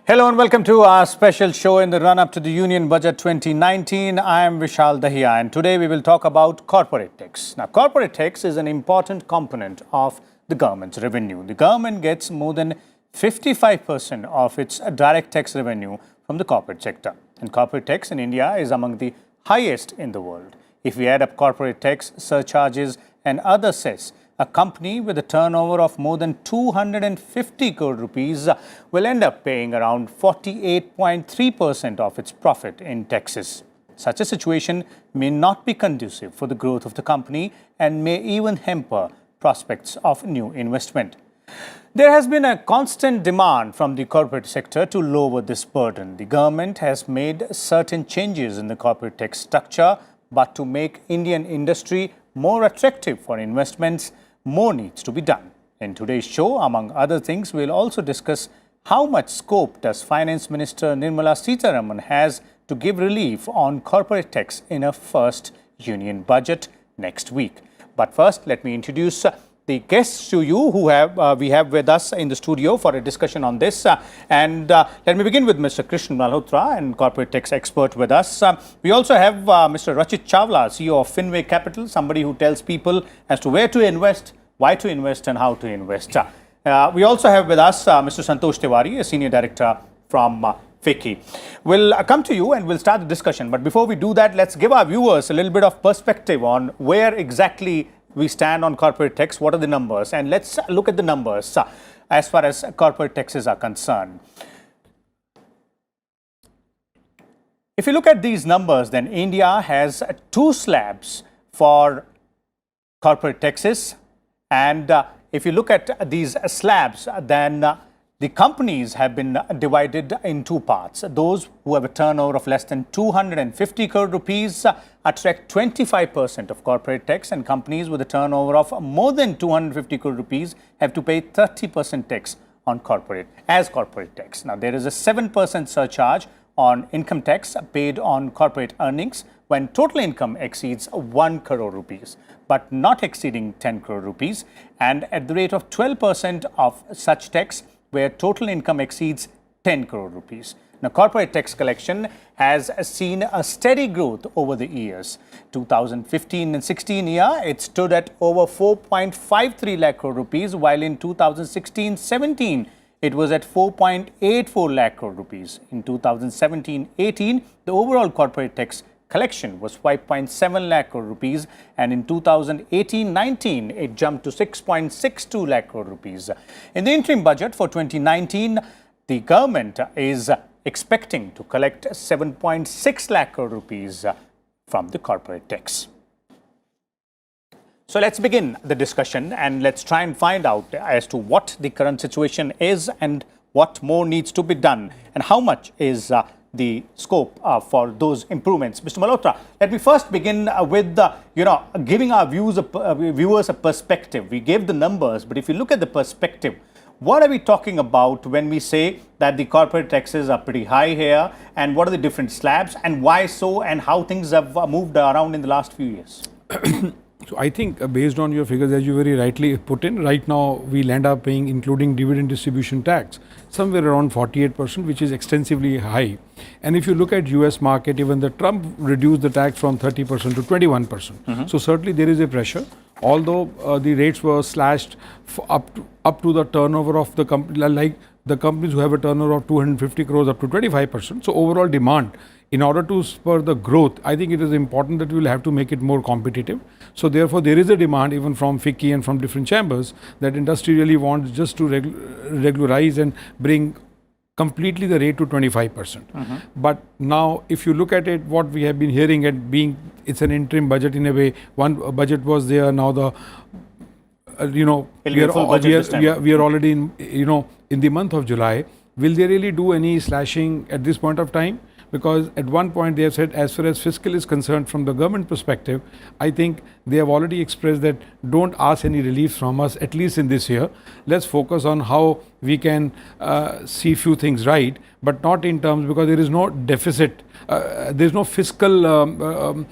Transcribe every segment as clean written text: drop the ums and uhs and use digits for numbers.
Hello and welcome to our special show in the run-up to the Union Budget 2019. I am Vishal Dahiya and today we will talk about corporate tax. Now, corporate tax is an important component of the government's revenue. The government gets more than 55% of its direct tax revenue from the corporate sector. And corporate tax in India is among the highest in the world. If we add up corporate tax, surcharges and other cess, a company with a turnover of more than 250 crore rupees will end up paying around 48.3% of its profit in taxes. Such a situation may not be conducive for the growth of the company and may even hamper prospects of new investment. There has been a constant demand from the corporate sector to lower this burden. The government has made certain changes in the corporate tax structure, but to make Indian industry more attractive for investments, more needs to be done. In today's show, among other things, we'll also discuss how much scope does Finance Minister Nirmala Sitharaman has to give relief on corporate tax in her first union budget next week. But first, let me introduce the guests to you who we have with us in the studio for a discussion on this. Let me begin with Mr. Krishnan Malhotra, and corporate tax expert with us. We also have Mr. Rachit Chawla, CEO of Finway Capital, somebody who tells people as to where to invest, why to invest and how to invest. We also have with us Mr. Santosh Tiwari, a senior director from FICCI. We'll come to you and we'll start the discussion. But before we do that, let's give our viewers a little bit of perspective on where exactly we stand on corporate tax. What are the numbers? And let's look at the numbers as far as corporate taxes are concerned. If you look at these numbers, then India has two slabs for corporate taxes. And if you look at these slabs, then the companies have been divided in two parts. Those who have a turnover of less than 250 crore rupees attract 25% of corporate tax, and companies with a turnover of more than 250 crore rupees have to pay 30% tax on corporate tax. Now, there is a 7% surcharge on income tax paid on corporate earnings when total income exceeds 1 crore rupees, but not exceeding 10 crore rupees, and at the rate of 12% of such tax where total income exceeds 10 crore rupees. Now, corporate tax collection has seen a steady growth over the years. 2015 and 16 year, it stood at over 4.53 lakh crore rupees, while in 2016-17, it was at 4.84 lakh crore rupees. In 2017-18, the overall corporate tax collection was 5.7 lakh crore rupees, and in 2018-19 it jumped to 6.62 lakh crore rupees. In the interim budget for 2019, the government is expecting to collect 7.6 lakh crore rupees from the corporate tax. So let's begin the discussion and let's try and find out as to what the current situation is and what more needs to be done and how much is the scope for those improvements. Mr. Malhotra, let me first begin with giving our viewers a perspective. We gave the numbers, but if you look at the perspective, what are we talking about when we say that the corporate taxes are pretty high here, and what are the different slabs and why so, and how things have moved around in the last few years? So I think based on your figures, as you very rightly put in, right now we'll end up paying, including dividend distribution tax, somewhere around 48%, which is extensively high. And if you look at US market, even the Trump reduced the tax from 30% to 21%. So certainly there is a pressure, although the rates were slashed up to the turnover of the company, like the companies who have a turnover of 250 crores up to 25%. So overall demand, in order to spur the growth, I think it is important that we will have to make it more competitive. So therefore, there is a demand even from FICCI and from different chambers that industry really wants just to regularize and bring completely the rate to 25%. But now, if you look at it, what we have been hearing and it's an interim budget in a way. One budget was there, now the we are already in the month of July. Will they really do any slashing at this point of time? Because at one point they have said, as far as fiscal is concerned from the government perspective, I think they have already expressed that don't ask any relief from us, at least in this year. Let's focus on how we can see few things right, but not in terms, because there is no deficit, there is no fiscal,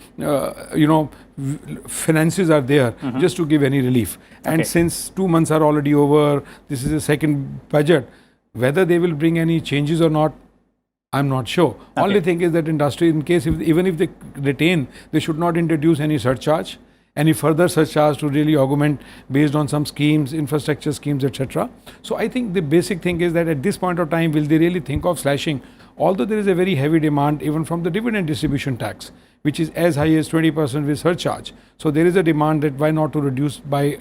finances are there just to give any relief. And since 2 months are already over, this is the second budget. Whether they will bring any changes or not, I'm not sure. Only thing is that industry, in case even if they retain, they should not introduce any surcharge, any further surcharge to really augment based on some schemes, infrastructure schemes, etc. So I think the basic thing is that at this point of time, will they really think of slashing? Although there is a very heavy demand even from the dividend distribution tax, which is as high as 20% with surcharge. So there is a demand that why not to reduce by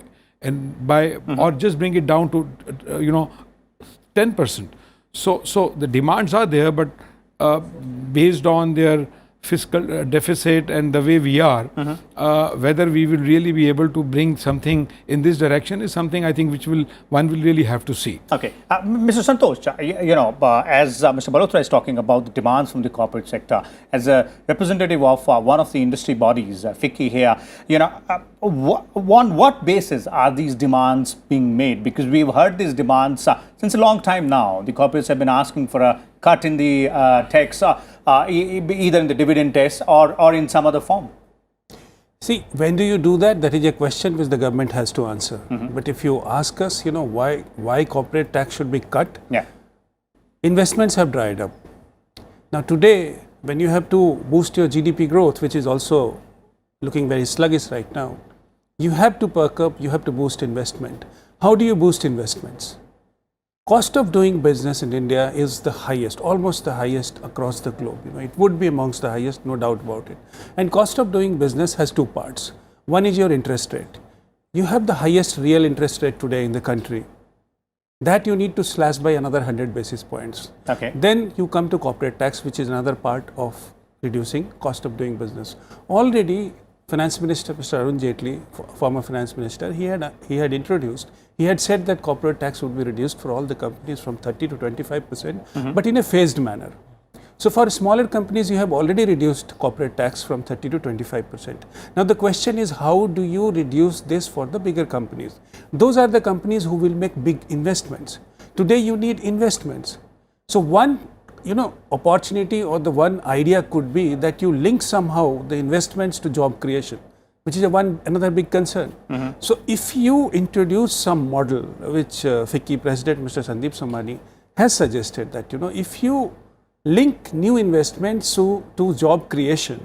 or just bring it down to 10%. So the demands are there, but based on their fiscal deficit and the way we are, whether we will really be able to bring something in this direction is something I think which one will really have to see. Okay, Mr. Santosh, as Mr. Malhotra is talking about the demands from the corporate sector, as a representative of one of the industry bodies, FICCI here, on what basis are these demands being made? Because we've heard these demands since a long time now. The corporates have been asking for a cut in the tax, either in the dividend tax or in some other form. See, when do you do that? That is a question which the government has to answer. But if you ask us, why corporate tax should be cut? Yeah. Investments have dried up. Now today, when you have to boost your GDP growth, which is also looking very sluggish right now, you have to perk up, you have to boost investment. How do you boost investments? Cost of doing business in India is the highest, almost the highest across the globe. It would be amongst the highest, no doubt about it. And cost of doing business has two parts. One is your interest rate. You have the highest real interest rate today in the country. That you need to slash by another 100 basis points. Okay. Then you come to corporate tax, which is another part of reducing cost of doing business. Already, Finance Minister Mr. Arun Jaitley, former Finance Minister, he had said that corporate tax would be reduced for all the companies from 30 to 25%, but in a phased manner. So for smaller companies, you have already reduced corporate tax from 30 to 25%. Now the question is, how do you reduce this for the bigger companies? Those are the companies who will make big investments. Today you need investments. So one opportunity or the one idea could be that you link somehow the investments to job creation, which is another big concern. So if you introduce some model, which FICCI President Mr. Sandeep Samani has suggested, that if you link new investments to job creation,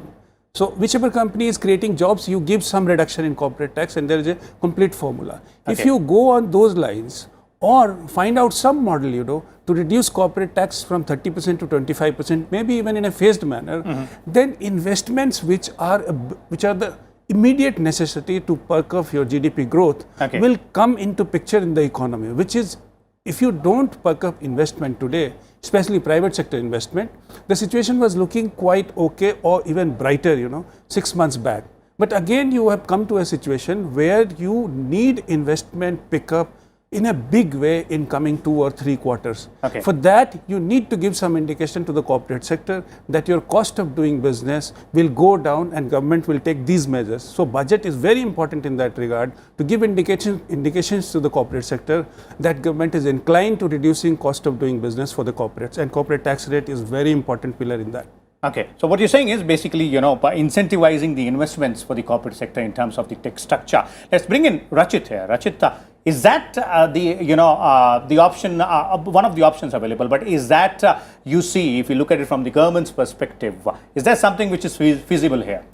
so whichever company is creating jobs, you give some reduction in corporate tax, and there is a complete formula. Okay. If you go on those lines, or find out some model, to reduce corporate tax from 30% to 25%, maybe even in a phased manner, then investments which are the immediate necessity to perk up your GDP growth will come into picture in the economy, which is, if you don't perk up investment today, especially private sector investment, the situation was looking quite okay or even brighter, 6 months back. But again, you have come to a situation where you need investment pickup in a big way in coming 2 or 3 quarters. Okay. For that, you need to give some indication to the corporate sector that your cost of doing business will go down and government will take these measures. So budget is very important in that regard, to give indications to the corporate sector that government is inclined to reducing cost of doing business for the corporates, and corporate tax rate is very important pillar in that. Okay, so what you're saying is basically, by incentivizing the investments for the corporate sector in terms of the tech structure. Let's bring in Rachit here. Rachit, is that the option, one of the options available? But is that you see, if you look at it from the government's perspective, is that something which is feasible here?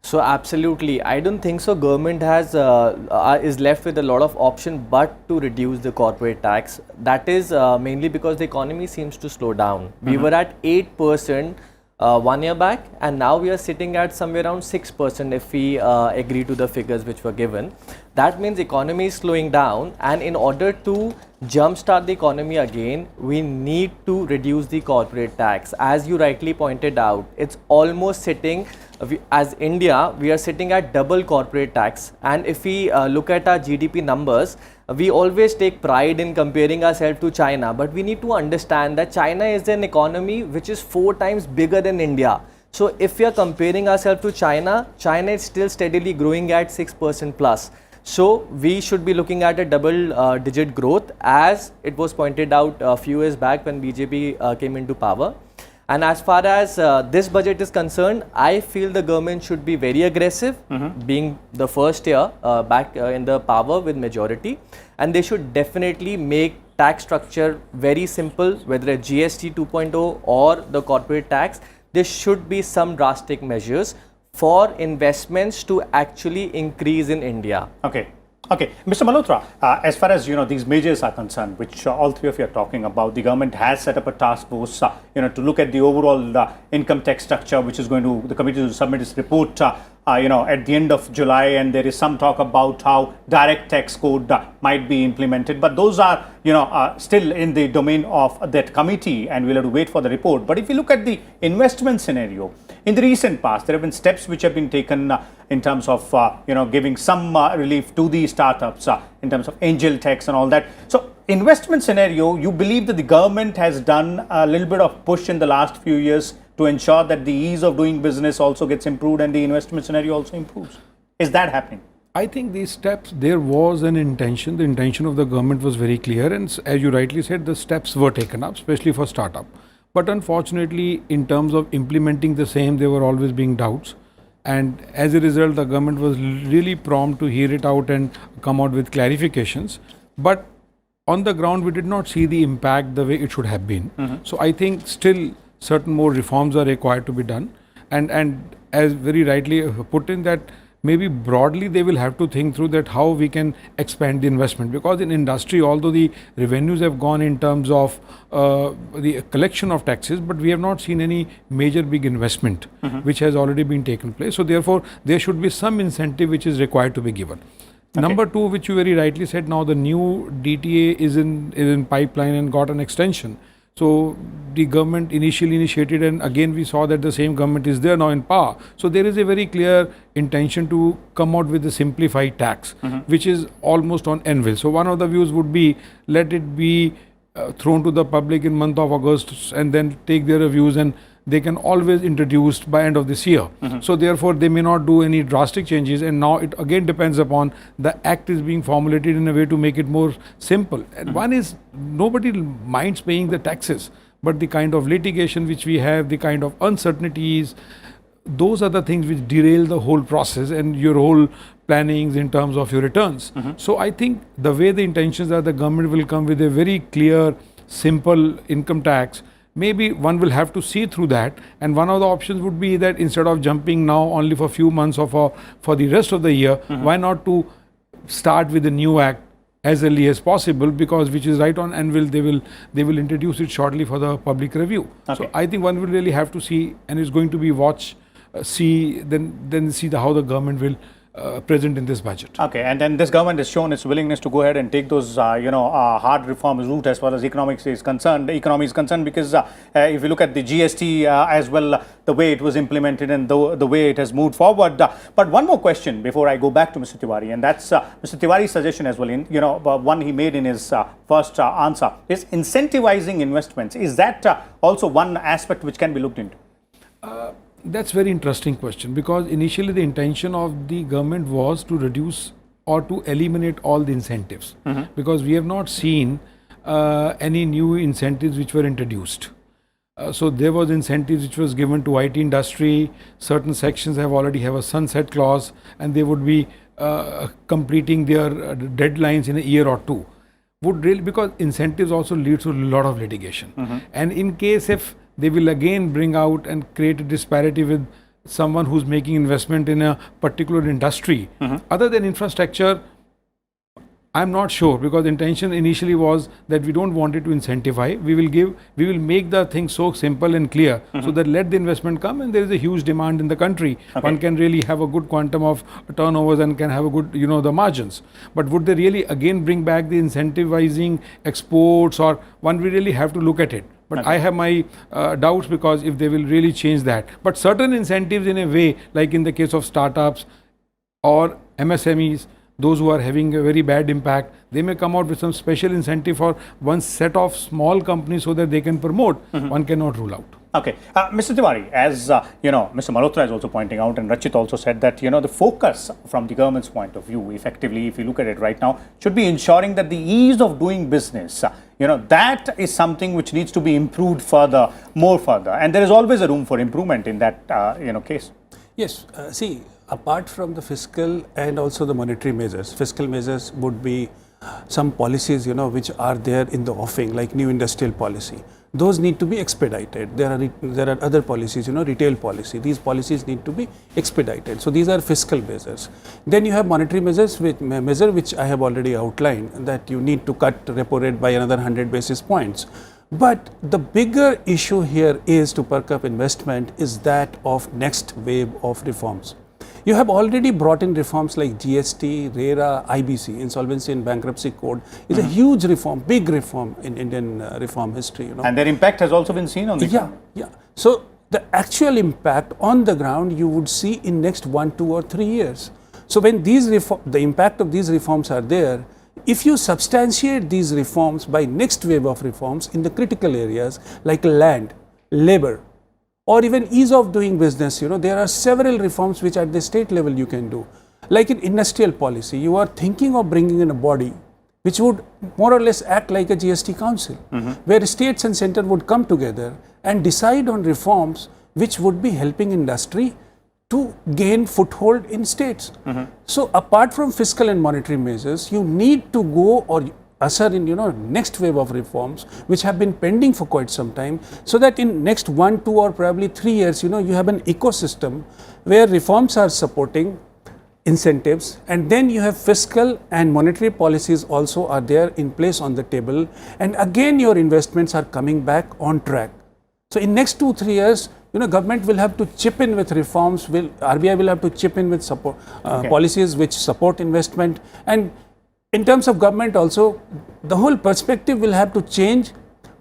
So absolutely, I don't think so. Government has is left with a lot of option, but to reduce the corporate tax. That is mainly because the economy seems to slow down. We were at 8%. 1 year back, and now we are sitting at somewhere around 6% if we agree to the figures which were given. That means economy is slowing down, and in order to jumpstart the economy again, we need to reduce the corporate tax. As you rightly pointed out, it's almost sitting, as India, we are sitting at double corporate tax. And if we look at our GDP numbers, we always take pride in comparing ourselves to China, but we need to understand that China is an economy which is 4 times bigger than India. So if we are comparing ourselves to China, China is still steadily growing at 6% plus. So we should be looking at a double digit growth, as it was pointed out a few years back when BJP came into power. And as far as this budget is concerned, I feel the government should be very aggressive, being the first year back in the power with majority, and they should definitely make tax structure very simple, whether a GST 2.0 or the corporate tax. There should be some drastic measures for investments to actually increase in India. Okay. Okay, Mr. Malhotra, as far as these measures are concerned, which all three of you are talking about, the government has set up a task force, to look at the overall income tax structure, which is going to the committee to submit its report, at the end of July, and there is some talk about how direct tax code might be implemented, but those are still in the domain of that committee, and we'll have to wait for the report. But if you look at the investment scenario, in the recent past, there have been steps which have been taken in terms of giving some relief to the startups in terms of angel tax and all that. So investment scenario, you believe that the government has done a little bit of push in the last few years to ensure that the ease of doing business also gets improved and the investment scenario also improves. Is that happening? I think these steps, there was an intention. The intention of the government was very clear, and as you rightly said, the steps were taken up, especially for startup. But unfortunately, in terms of implementing the same, there were always being doubts. And as a result, the government was really prompt to hear it out and come out with clarifications. But on the ground, we did not see the impact the way it should have been. So I think still certain more reforms are required to be done. And as very rightly put in, that maybe broadly they will have to think through that how we can expand the investment, because in industry, although the revenues have gone in terms of the collection of taxes, but we have not seen any major big investment which has already been taken place. So therefore there should be some incentive which is required to be given. Okay. Number two, which you very rightly said, now the new DTA is in pipeline and got an extension. So the government initially initiated, and again we saw that the same government is there now in power. So there is a very clear intention to come out with a simplified tax, which is almost on anvil. So one of the views would be, let it be thrown to the public in month of August and then take their reviews, and they can always introduce by end of this year. So therefore they may not do any drastic changes, and now it again depends upon the act is being formulated in a way to make it more simple. And one is, nobody minds paying the taxes, but the kind of litigation which we have, the kind of uncertainties, those are the things which derail the whole process and your whole plannings in terms of your returns. So I think the way the intentions are, the government will come with a very clear, simple income tax. Maybe one will have to see through that, and one of the options would be that instead of jumping now only for a few months or for the rest of the year, why not to start with the new act as early as possible, because which is right on anvil, they will introduce it shortly for the public review. Okay. So I think one will really have to see, and it's going to be then see how the government will present in this budget. Okay, and then this government has shown its willingness to go ahead and take those hard reforms route as far as economy is concerned, because if you look at the GST as well, the way it was implemented and the way it has moved forward. But one more question before I go back to Mr. Tiwari, and that's Mr. Tiwari's suggestion as well. One he made in his first answer is incentivizing investments. Is that also one aspect which can be looked into? That's very interesting question, because initially the intention of the government was to reduce or to eliminate all the incentives, because we have not seen any new incentives which were introduced. So there was incentives which was given to IT industry. Certain sections have already have a sunset clause, and they would be completing their deadlines in a year or two. Would really, because incentives also lead to a lot of litigation, and in case if they will again bring out and create a disparity with someone who's making investment in a particular industry, other than infrastructure, I'm not sure, because intention initially was that we don't want it to incentivize. We will make the thing so simple and clear, so that let the investment come, and there is a huge demand in the country. Okay. One can really have a good quantum of turnovers and can have a good, the margins. But would they really again bring back the incentivizing exports, or one will really have to look at it. But okay. I have my doubts, because if they will really change that. But certain incentives in a way, like in the case of startups or MSMEs, those who are having a very bad impact, they may come out with some special incentive for one set of small companies so that they can promote. One cannot rule out. Okay. Mr. Tiwari, as Mr. Malhotra is also pointing out, and Rachit also said that, the focus from the government's point of view, effectively, if you look at it right now, should be ensuring that the ease of doing business, that is something which needs to be improved more further. And there is always a room for improvement in that, case. Yes. See, apart from the fiscal and also the monetary measures, fiscal measures would be some policies, which are there in the offing, like new industrial policy. Those need to be expedited. There are other policies, retail policy. These policies need to be expedited. So these are fiscal measures. Then you have monetary measures, which I have already outlined, that you need to cut repo rate by another 100 basis points. But the bigger issue here is to perk up investment is that of next wave of reforms. You have already brought in reforms like GST, RERA, IBC, Insolvency and Bankruptcy Code. It's a huge reform, big reform in Indian reform history. And their impact has also been seen on the Yeah. So the actual impact on the ground you would see in next 1, 2 or 3 years. So when the impact of these reforms are there, if you substantiate these reforms by next wave of reforms in the critical areas like land, labor, or even ease of doing business, there are several reforms which at the state level you can do. Like in industrial policy, you are thinking of bringing in a body which would more or less act like a GST council, where states and center would come together and decide on reforms which would be helping industry to gain foothold in states. So apart from fiscal and monetary measures, you need to go or usher in next wave of reforms which have been pending for quite some time, so that in next 1, 2 or probably 3 years, you have an ecosystem where reforms are supporting incentives, and then you have fiscal and monetary policies also are there in place on the table, and again your investments are coming back on track. So in next 2, 3 years, government will have to chip in with reforms, RBI will have to chip in with support policies which support investment, and in terms of government also, the whole perspective will have to change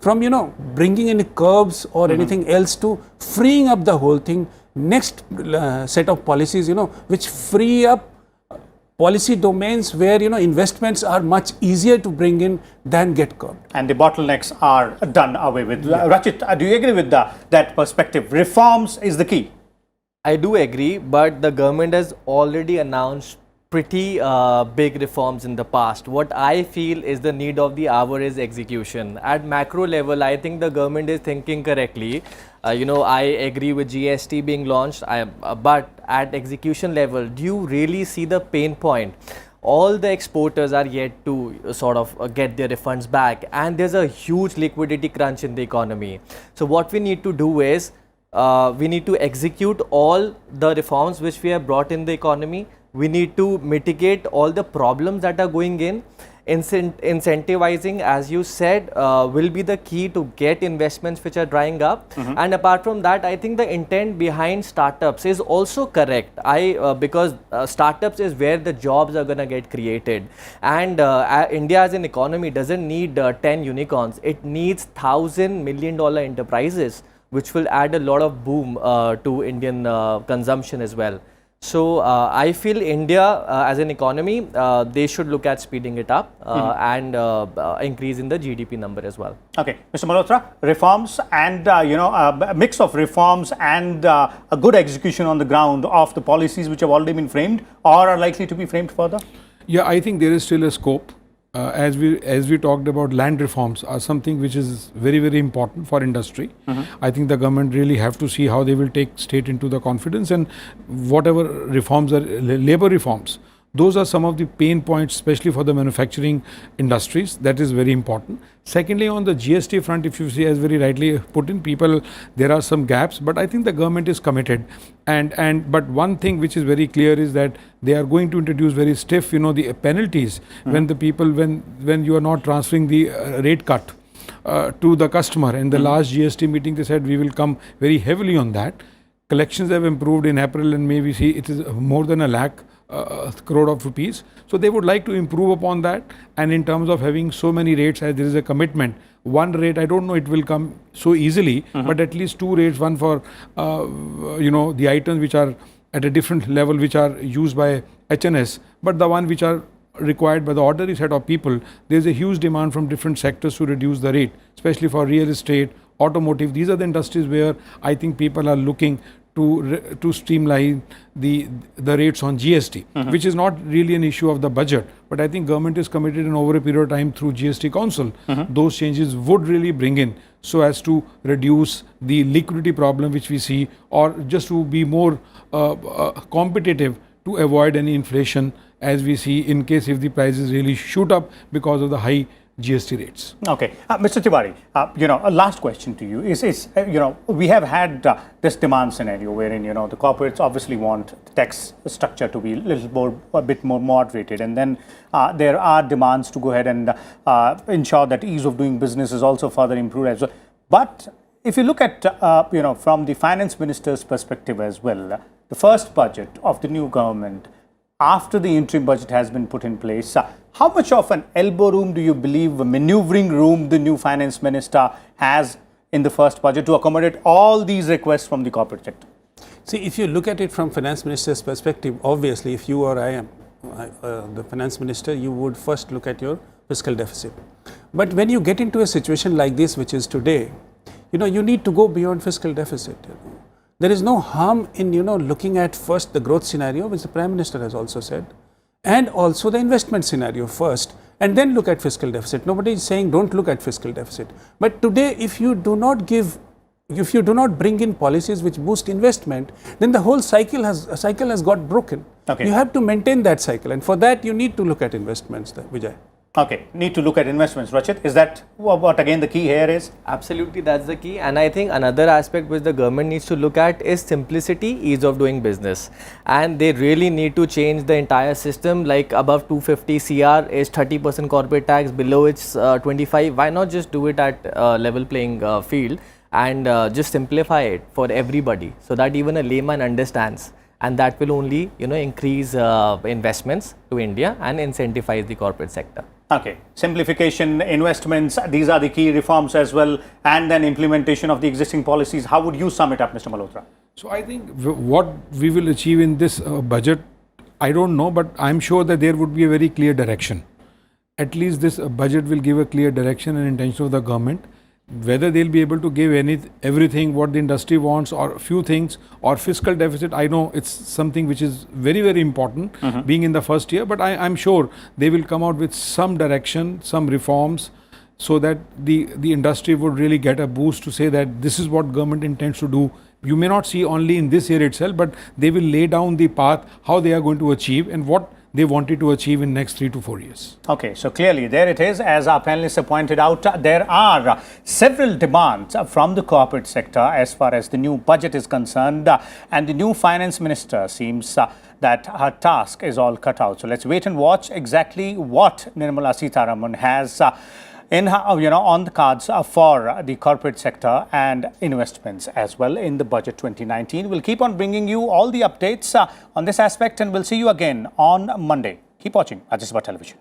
from, bringing in curbs or anything else to freeing up the whole thing. Next set of policies, which free up policy domains where, investments are much easier to bring in than get curbed. And the bottlenecks are done away with. Rachit, do you agree with that perspective? Reforms is the key. I do agree, but the government has already announced pretty big reforms in the past. What I feel is the need of the hour is execution. At macro level, I think the government is thinking correctly. I agree with GST being launched, but at execution level, do you really see the pain point? All the exporters are yet to sort of get their refunds back, and there's a huge liquidity crunch in the economy. So what we need to do is we need to execute all the reforms which we have brought in the economy. We need to mitigate all the problems that are going in. Incentivizing, as you said, will be the key to get investments which are drying up. And apart from that, I think the intent behind startups is also correct. Because startups is where the jobs are going to get created. And India as an economy doesn't need 10 unicorns. It needs $1,000 million enterprises, which will add a lot of boom to Indian consumption as well. So I feel India as an economy, they should look at speeding it up and increasing the GDP number as well. Okay, Mr. Malhotra, reforms and a mix of reforms and a good execution on the ground of the policies which have already been framed or are likely to be framed further? Yeah, I think there is still a scope. As we talked about, land reforms are something which is very, very important for industry. I think the government really have to see how they will take state into the confidence, and whatever reforms are labor reforms, those are some of the pain points, especially for the manufacturing industries. That is very important. Secondly, on the GST front, if you see, as very rightly put in, there are some gaps, but I think the government is committed. But one thing which is very clear is that they are going to introduce very stiff, the penalties when you are not transferring the rate cut to the customer. In the last GST meeting, they said we will come very heavily on that. Collections have improved in April and May. We see it is more than a lakh crore of rupees. So they would like to improve upon that. And in terms of having so many rates, as there is a commitment, one rate, I don't know it will come so easily, but at least 2 rates, one for the items which are at a different level, which are used by HNS, but the one which are required by the ordinary set of people. There is a huge demand from different sectors to reduce the rate, especially for real estate, automotive. These are the industries where I think people are looking to streamline the rates on GST, which is not really an issue of the budget. But I think government is committed, and over a period of time through GST Council, those changes would really bring in so as to reduce the liquidity problem which we see, or just to be more competitive to avoid any inflation as we see in case if the prices really shoot up because of the high GST rates. Okay, Mr. Tiwari, a last question to you is we have had this demand scenario wherein the corporates obviously want the tax structure to be a bit more moderated, and then there are demands to go ahead and ensure that ease of doing business is also further improved as well. But if you look at from the finance minister's perspective as well, the first budget of the new government after the interim budget has been put in place, how much of an elbow room do you believe, a maneuvering room, the new finance minister has in the first budget to accommodate all these requests from the corporate sector? See, if you look at it from finance minister's perspective, obviously, if you or I am the finance minister, you would first look at your fiscal deficit. But when you get into a situation like this, which is today, you need to go beyond fiscal deficit. There is no harm in, looking at first the growth scenario, which the Prime Minister has also said, and also the investment scenario first, and then look at fiscal deficit. Nobody is saying don't look at fiscal deficit. But today, if you do not bring in policies which boost investment, then the whole cycle has got broken. Okay. You have to maintain that cycle, and for that you need to look at investments, Vijay. Okay, need to look at investments. Rachit, is that what again the key here is? Absolutely, that's the key. And I think another aspect which the government needs to look at is simplicity, ease of doing business. And they really need to change the entire system. Like above 250 CR is 30% corporate tax, below it's 25. Why not just do it at level playing field and just simplify it for everybody so that even a layman understands. And that will only, increase investments to India and incentivize the corporate sector. Okay, simplification, investments, these are the key reforms as well, and then implementation of the existing policies. How would you sum it up, Mr. Malhotra? So I think what we will achieve in this budget, I don't know, but I'm sure that there would be a very clear direction. At least this budget will give a clear direction and intention of the government. Whether they'll be able to give everything what the industry wants or a few things or fiscal deficit, I know it's something which is very, very important being in the first year, but I'm sure they will come out with some direction, some reforms so that the industry would really get a boost to say that this is what government intends to do. You may not see only in this year itself, but they will lay down the path, how they are going to achieve and what they wanted to achieve in next 3 to 4 years. Okay, so clearly there it is. As our panelists have pointed out, there are several demands from the corporate sector as far as the new budget is concerned, and the new finance minister seems that her task is all cut out. So let's wait and watch exactly what Nirmala Sitharaman has on the cards for the corporate sector and investments as well in the budget 2019. We'll keep on bringing you all the updates on this aspect, and we'll see you again on Monday. Keep watching Rajya Sabha Television.